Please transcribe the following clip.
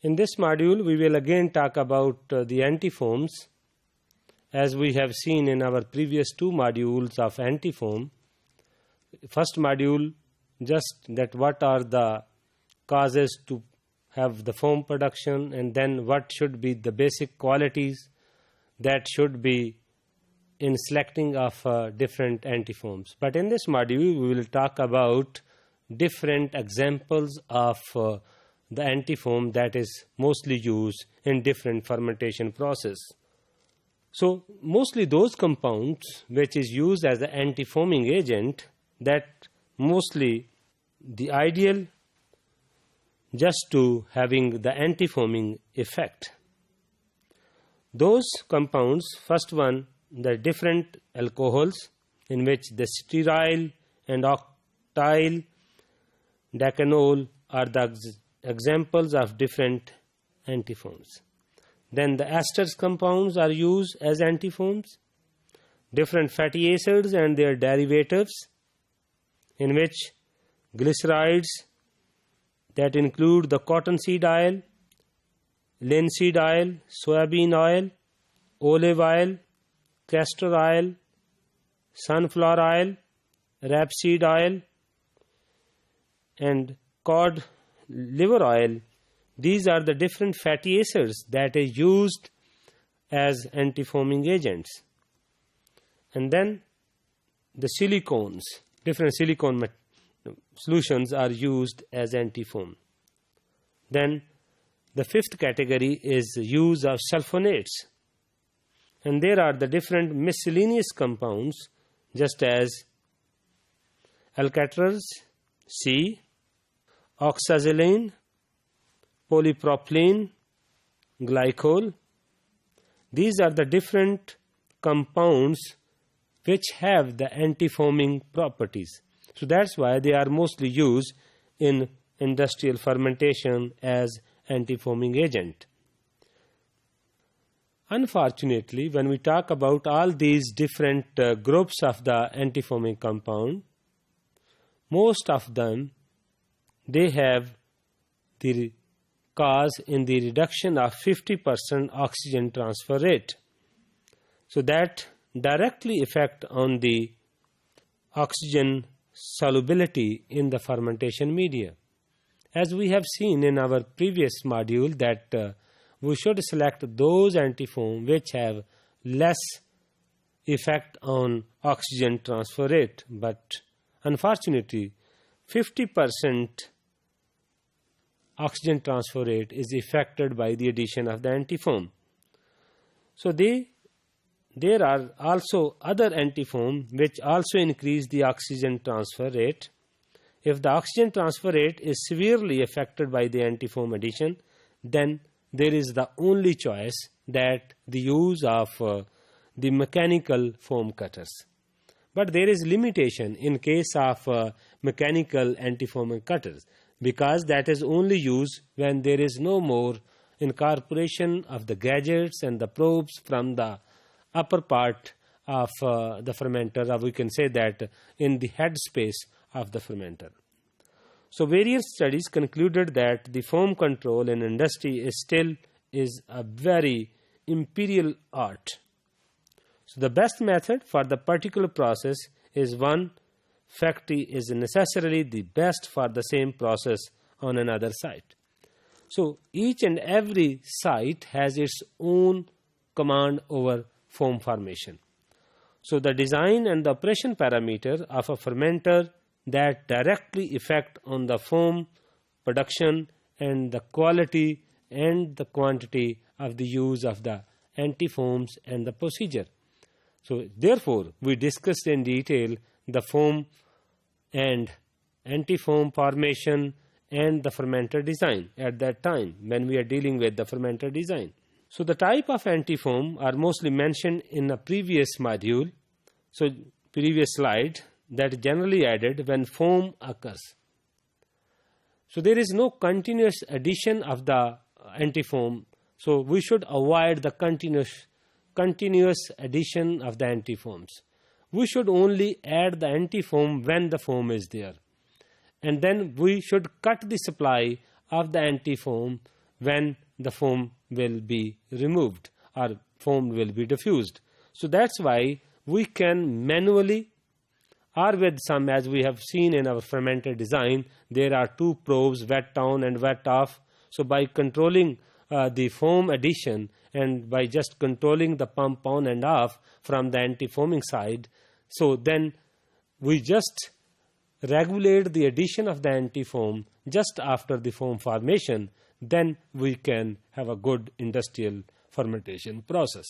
In this module, we will again talk about the antifoams, as we have seen in our previous two modules of antifoam. First module, just that what are the causes to have the foam production, and then what should be the basic qualities that should be in selecting of different antifoams. But in this module, we will talk about different examples of the antifoam that is mostly used in different fermentation process. So mostly those compounds which is used as an antifoaming agent, that mostly the ideal just to having the antifoaming effect. Those compounds, first one, the different alcohols in which the stearyl and octyl decanol are the examples of different antifoams. Then the esters compounds are used as antifoams. Different fatty acids and their derivatives, in which glycerides that include the cottonseed oil, linseed oil, soybean oil, olive oil, castor oil, sunflower oil, rapeseed oil, and cod liver oil. These are the different fatty acids that are used as antifoaming agents. And then the silicones, different silicone solutions are used as antifoam. Then the fifth category is use of sulfonates. And there are the different miscellaneous compounds, just as alcatrals, C, oxazolene, polypropylene, glycol. These are the different compounds which have the antifoaming properties. So that's why they are mostly used in industrial fermentation as antifoaming agent. Unfortunately, when we talk about all these different groups of the antifoaming compound, most of them, they have the cause in the reduction of 50% oxygen transfer rate. So that directly affect on the oxygen solubility in the fermentation media. As we have seen in our previous module that we should select those antifoam which have less effect on oxygen transfer rate, but unfortunately 50% oxygen transfer rate is affected by the addition of the antifoam. So there are also other antifoam which also increase the oxygen transfer rate. If the oxygen transfer rate is severely affected by the antifoam addition, then there is the only choice that the use of the mechanical foam cutters. But there is limitation in case of mechanical antifoam cutters, because that is only used when there is no more incorporation of the gadgets and the probes from the upper part of the fermenter, or we can say that in the head space of the fermenter. So various studies concluded that the foam control in industry is still a very imperial art. So the best method for the particular process is one factory is necessarily the best for the same process on another site. So each and every site has its own command over foam formation. So the design and the operation parameter of a fermenter that directly affect on the foam production and the quality and the quantity of the use of the antifoams and the procedure. So therefore, we discussed in detail the foam and antifoam formation and the fermenter design at that time when we are dealing with the fermenter design. So the type of antifoam are mostly mentioned in a previous module, so previous slide, that generally added when foam occurs. So there is no continuous addition of the antifoam, so we should avoid the continuous addition of the antifoams. We should only add the antifoam when the foam is there, and then we should cut the supply of the antifoam when the foam will be removed or foam will be diffused. So that's why we can manually, or with some, as we have seen in our fermenter design, there are two probes, wet on and wet off. So by controlling the foam addition and by just controlling the pump on and off from the anti-foaming side, so then we just regulate the addition of the anti-foam just after the foam formation, then we can have a good industrial fermentation process.